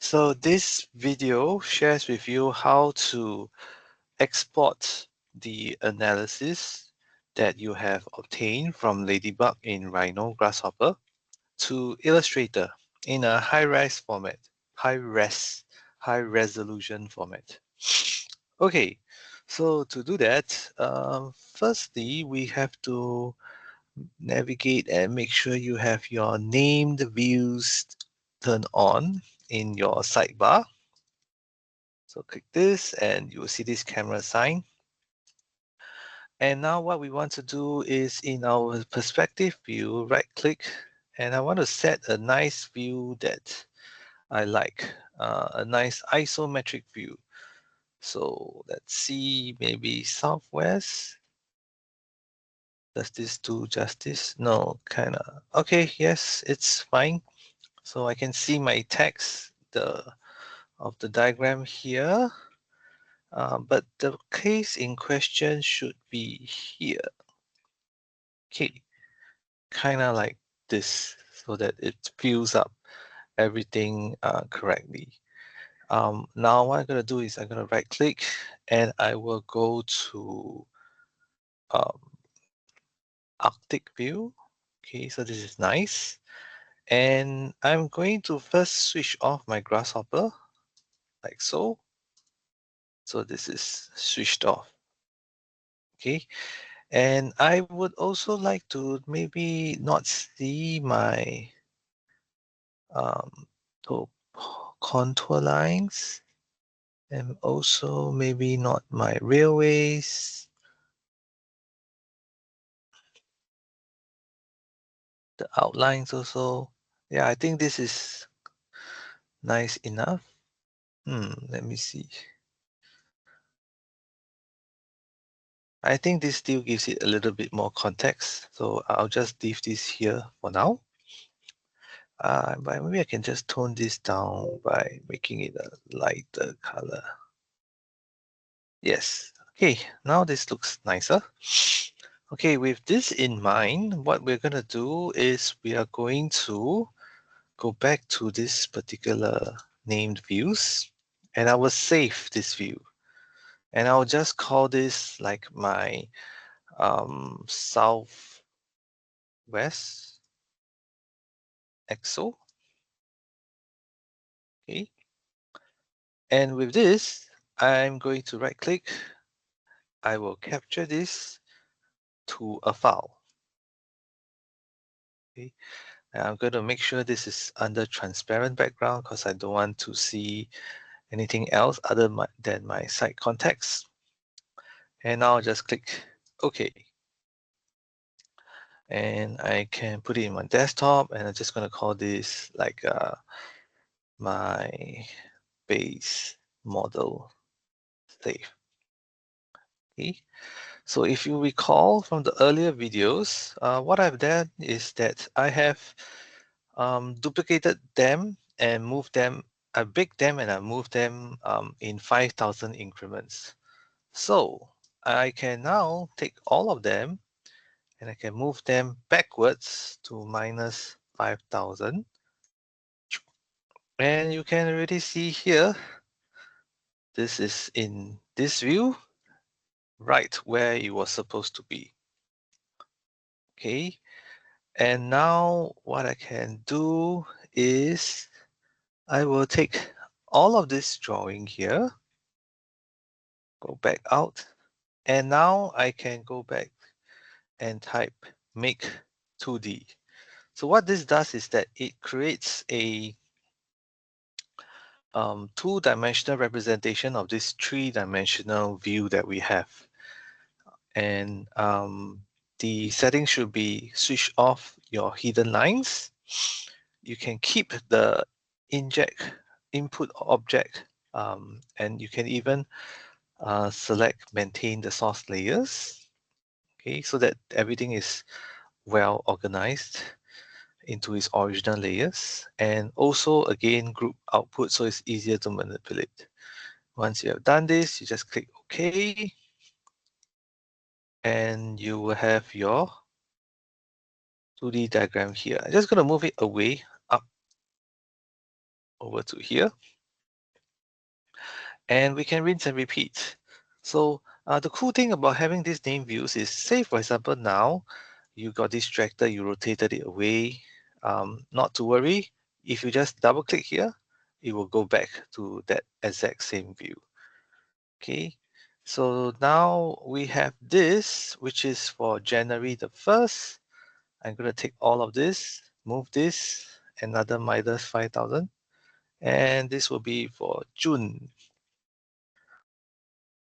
So this video shares with you how to export the analysis that you have obtained from Ladybug in Rhino Grasshopper to Illustrator in a high-res format, high resolution format. Okay, so to do that, firstly, we have to navigate and make sure you have your named views turned on in your sidebar. So click this and you will see this camera sign. And now what we want to do is in our perspective view, right click, and I want to set a nice view that I like, a nice isometric view. So let's see, maybe southwest. Does this do justice? No, kind of. Okay, yes, it's fine. So I can see my text of the diagram here. But the case in question should be here. Okay, kind of like this, so that it fills up everything correctly. Now what I'm going to do is I'm going to right click and I will go to um, Arctic view. Okay, so this is nice. And I'm going to first switch off my grasshopper like so. So this is switched off. Okay. And I would also like to maybe not see my top contour lines, and also maybe not my railways, the outlines also. Yeah, I think this is nice enough. Let me see. I think this still gives it a little bit more context. So I'll just leave this here for now. But maybe I can just tone this down by making it a lighter color. Yes. Okay, now this looks nicer. Okay, with this in mind, what we're going to do is we are going to go back to this particular named views, and I will save this view. And I'll just call this like my southwest exo. Okay. And with this, I'm going to right click. I will capture this to a file. Okay. And I'm going to make sure this is under transparent background because I don't want to see anything else other than my site context. And now I'll just click OK. And I can put it in my desktop, and I'm just going to call this like my base model save. Okay. So if you recall from the earlier videos, what I've done is that I have duplicated them and moved them. I baked them and I moved them in 5,000 increments. So I can now take all of them and I can move them backwards to minus 5,000. And you can already see here, this is in this view, right where it was supposed to be. Okay. And now what I can do is I will take all of this drawing here, go back out, and now I can go back and type make 2D. So what this does is that it creates a two-dimensional representation of this three-dimensional view that we have. And the settings should be switch off your hidden lines. You can keep the input object, and you can even select maintain the source layers. Okay, so that everything is well organized into its original layers, and also again group output so it's easier to manipulate. Once you have done this, you just click OK, and you will have your 2D diagram here. I'm just going to move it away up over to here. And we can rinse and repeat. So the cool thing about having these name views is, say for example, now you got distracted, you rotated it away. Not to worry, if you just double click here, it will go back to that exact same view. Okay, so now we have this, which is for January the 1st. I'm going to take all of this, move this, another minus 5,000, and this will be for June.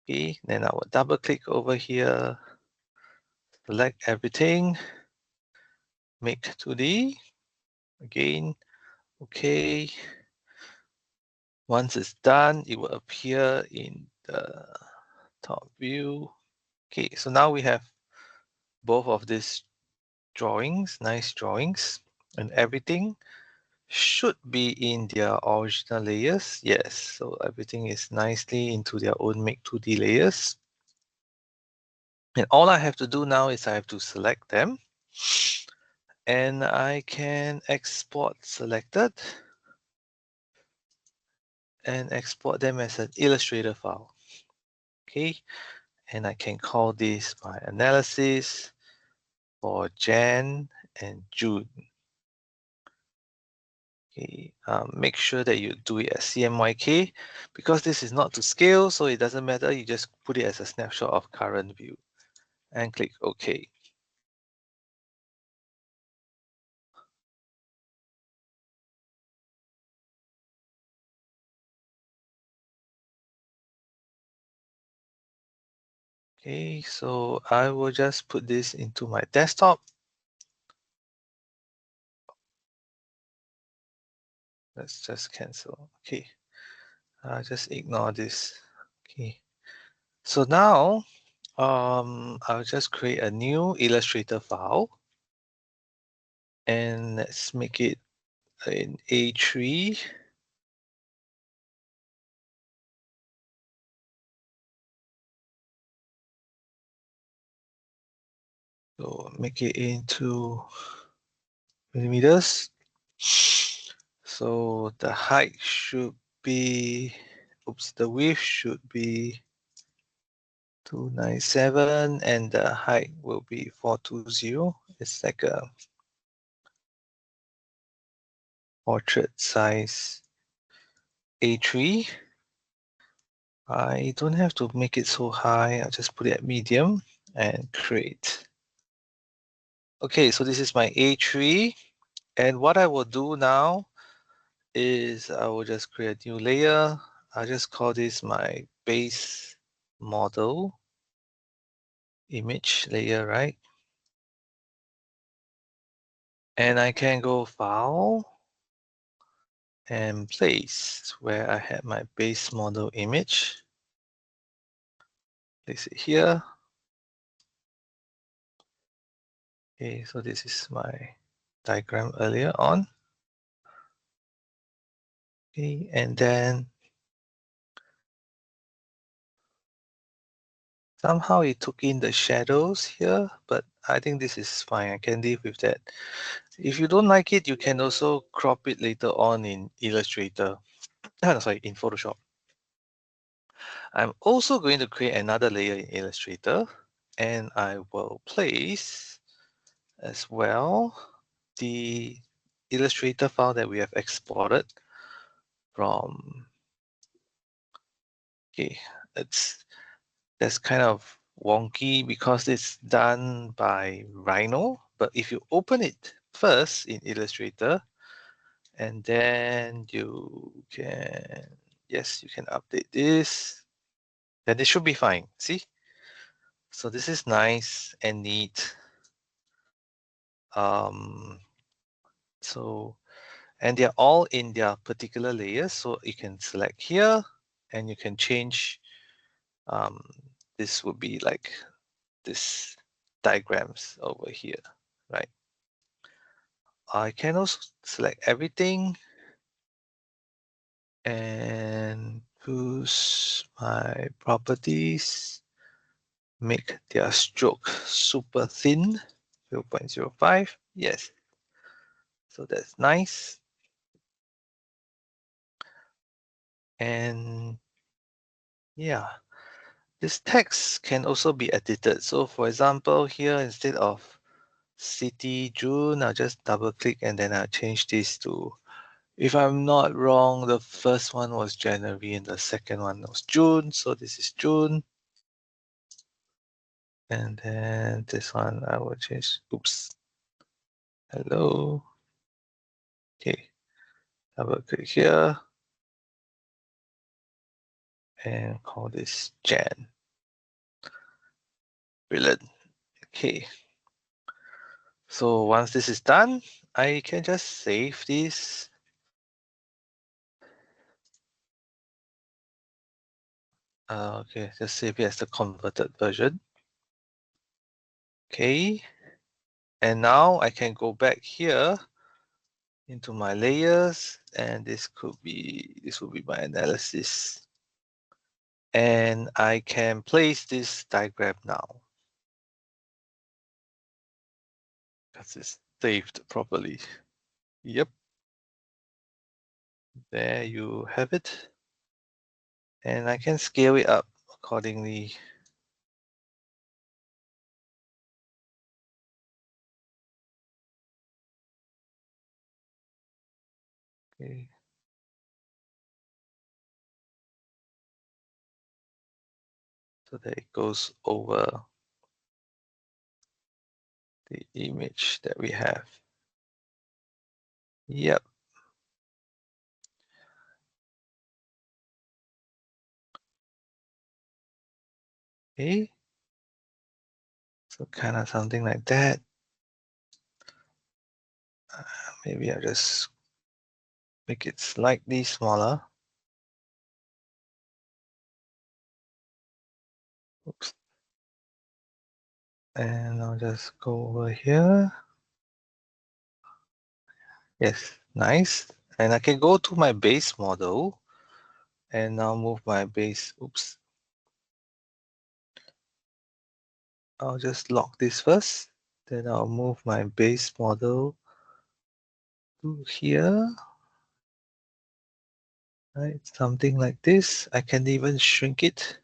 Okay, then I will double click over here, select everything, make 2D, again, okay. Once it's done, it will appear in the top view. Okay, so now we have both of these drawings, nice drawings, and everything should be in their original layers. Yes, so everything is nicely into their own Make 2D layers. And all I have to do now is I have to select them. And I can export selected and export them as an Illustrator file. Okay, and I can call this my analysis for Jan and June. Okay, make sure that you do it as CMYK because this is not to scale, so it doesn't matter. You just put it as a snapshot of current view and click OK. Okay, so I will just put this into my desktop. Let's just cancel. Okay, just ignore this. Okay, so now I'll just create a new Illustrator file and let's make it in A3. So make it into millimeters. So the height should be, oops, the width should be 297 and the height will be 420. It's like a portrait size A3. I don't have to make it so high. I'll just put it at medium and create. Okay, so this is my A3. And what I will do now is I will just create a new layer. I'll just call this my base model image layer, right? And I can go file and place where I had my base model image. Place it here. Okay, so this is my diagram earlier on. Okay, and then somehow it took in the shadows here, but I think this is fine. I can live with that. If you don't like it, you can also crop it later on in Illustrator. Sorry, in Photoshop. I'm also going to create another layer in Illustrator, and I will place as well the Illustrator file that we have exported from. Okay, that's kind of wonky because it's done by Rhino, but if you open it first in Illustrator, and then you can, yes, you can update this, then it should be fine. See? So this is nice and neat. So, and they're all in their particular layers. So you can select here and you can change. This would be like this diagrams over here, right? I can also select everything and choose my properties, make their stroke super thin, 0.05. Yes, so that's nice. And Yeah, this text can also be edited. So for example, here instead of city June, I'll just double click and then I'll change this to, if I'm not wrong, the first one was January and the second one was June. So this is June. And then this one I will change. Oops. Hello. Okay. Double click here and call this Jan. Brilliant. Okay. So once this is done, I can just save this. Okay, just save it as the converted version. Okay. And now I can go back here into my layers, and this will be my analysis. And I can place this diagram now because it's saved properly. Yep, there you have it. And I can scale it up accordingly. Okay. So that it goes over the image that we have. Yep. Okay. So kind of something like that. Maybe I'll just make it slightly smaller. Oops. And I'll just go over here. Yes, nice. And I can go to my base model and now move my base. Oops. I'll just lock this first. Then I'll move my base model to here. Right, something like this. I can even shrink it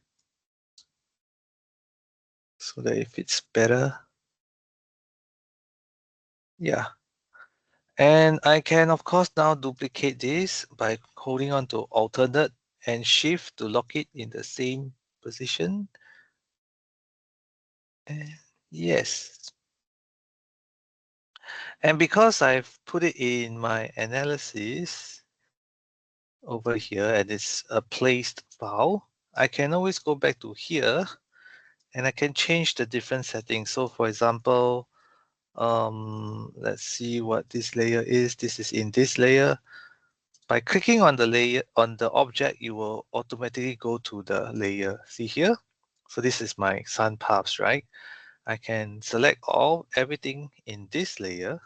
so that it fits better. Yeah. And I can, of course, now duplicate this by holding on to alternate and shift to lock it in the same position. And yes. And because I've put it in my analysis over here and it's a placed file, I can always go back to here and I can change the different settings. So for example, let's see what this layer is. This is in this layer. By clicking on the layer on the object, you will automatically go to the layer. See here? So this is my sun paths, right? I can select everything in this layer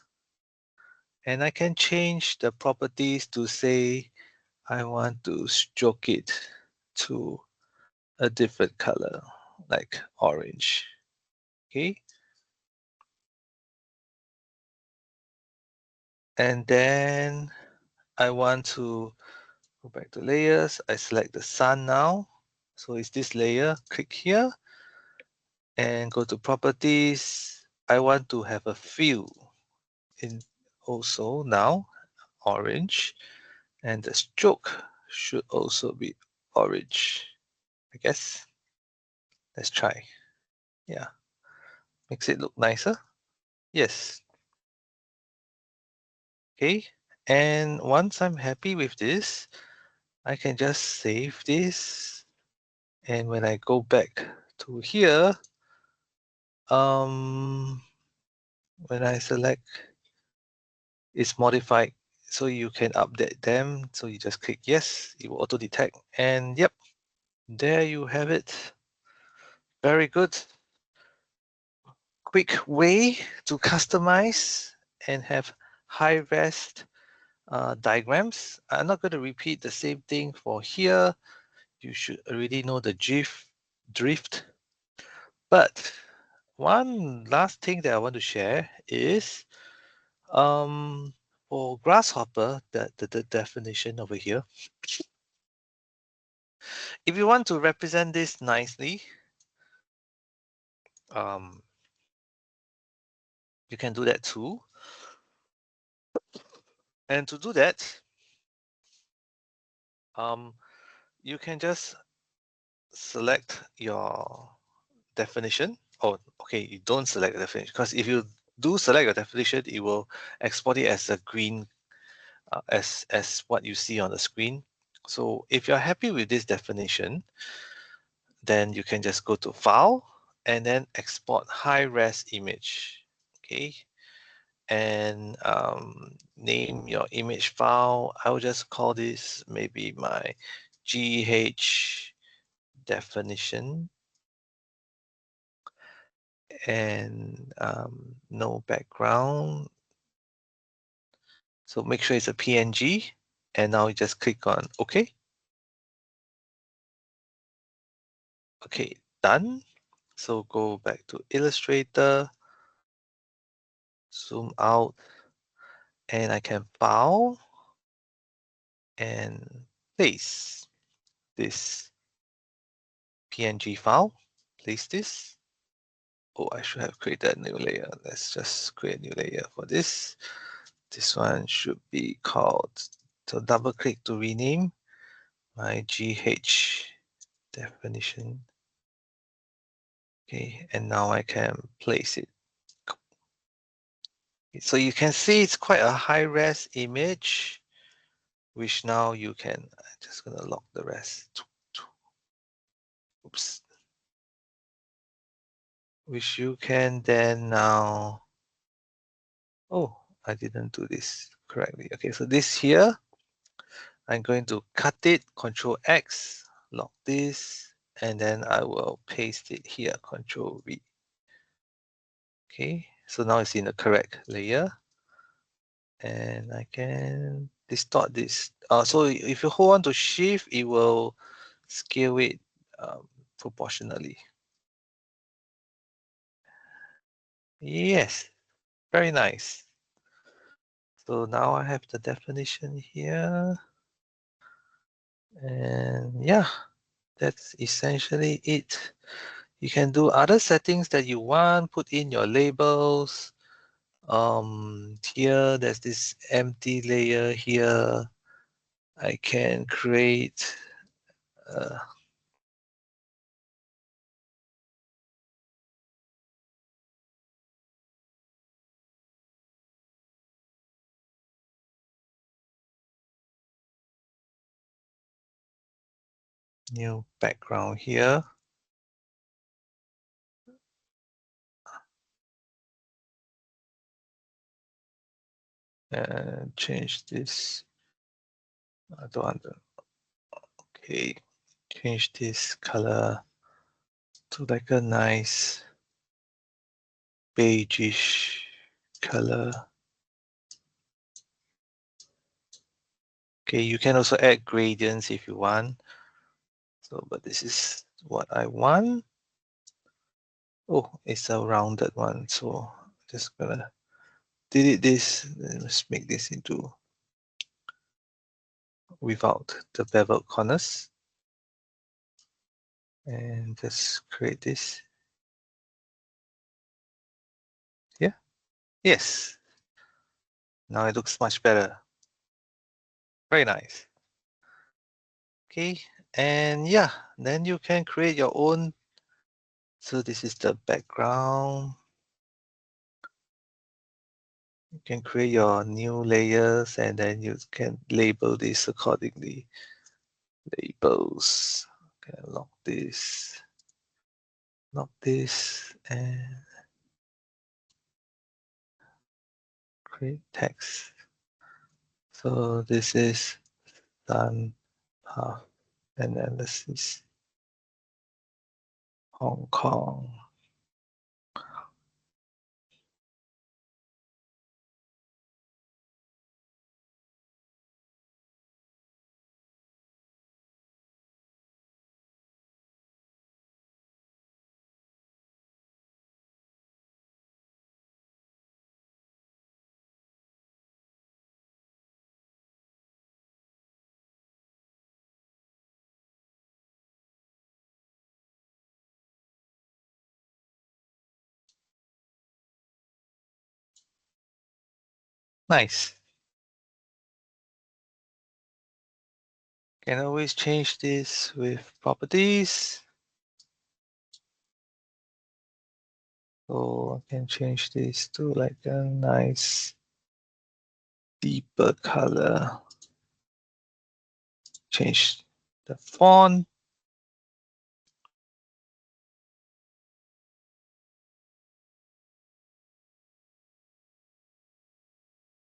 and I can change the properties to say I want to stroke it to a different color, like orange. Okay. And then I want to go back to layers. I select the sun now. So it's this layer. Click here and go to properties. I want to have a fill in also now, orange. And the stroke should also be orange, I guess. Let's try. Yeah, makes it look nicer. Yes. Okay. And once I'm happy with this, I can just save this. And when I go back to here, um, when I select, it's modified. So you can update them. So you just click yes, it will auto detect. And yep, there you have it. Very good. Quick way to customize and have high res diagrams. I'm not going to repeat the same thing for here. You should already know the drift. But one last thing that I want to share is for grasshopper, the definition over here. If you want to represent this nicely, you can do that too. And to do that, you can just select your definition. Oh, okay, you don't select the definition, because if you do select your definition, it will export it as a green, as what you see on the screen. So if you're happy with this definition, then you can just go to File and then Export High-Res Image. Okay, and name your image file. I will just call this maybe my GH definition, and no background. So make sure it's a PNG, and now you just click on OK. Okay, done. So go back to Illustrator, zoom out, and I can file and place this PNG file. Place this. Oh, I should have created a new layer. Let's just create a new layer for this. This one should be called, so double click to rename my GH definition. Okay, and now I can place it. So you can see it's quite a high-res image, which now you can, I'm just gonna lock the rest. Oops. Which you can then now, oh, I didn't do this correctly. Okay, so this here, I'm going to cut it, Control X, lock this, and then I will paste it here, Control V. Okay, so now it's in the correct layer, and I can distort this. So if you hold on to Shift, it will scale it proportionally. Yes, very nice. So now I have the definition here, and yeah, that's essentially it. You can do other settings that you want, put in your labels. Here, there's this empty layer here. I can create a new background here. And change this. I don't want to. Okay, change this color to like a nice beigeish color. Okay, you can also add gradients if you want. So, but this is what I want. Oh, it's a rounded one. So just gonna delete this. Let's make this into without the beveled corners. And just create this. Yeah. Yes. Now it looks much better. Very nice. Okay. And yeah, then you can create your own. So this is the background. You can create your new layers, and then you can label this accordingly. Labels. Okay, lock this, and create text. So this is done path analysis Hong Kong. Nice. Can always change this with properties. So I can change this to like a nice deeper color. Change the font.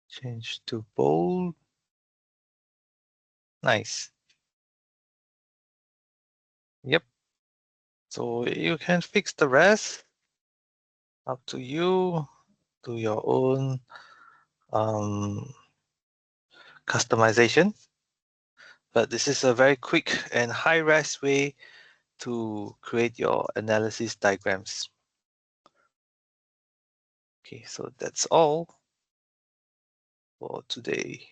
Change to bold. Nice. Yep. So you can fix the rest. Up to you. Do your own customization. But this is a very quick and high-res way to create your analysis diagrams. Okay, so that's all for today.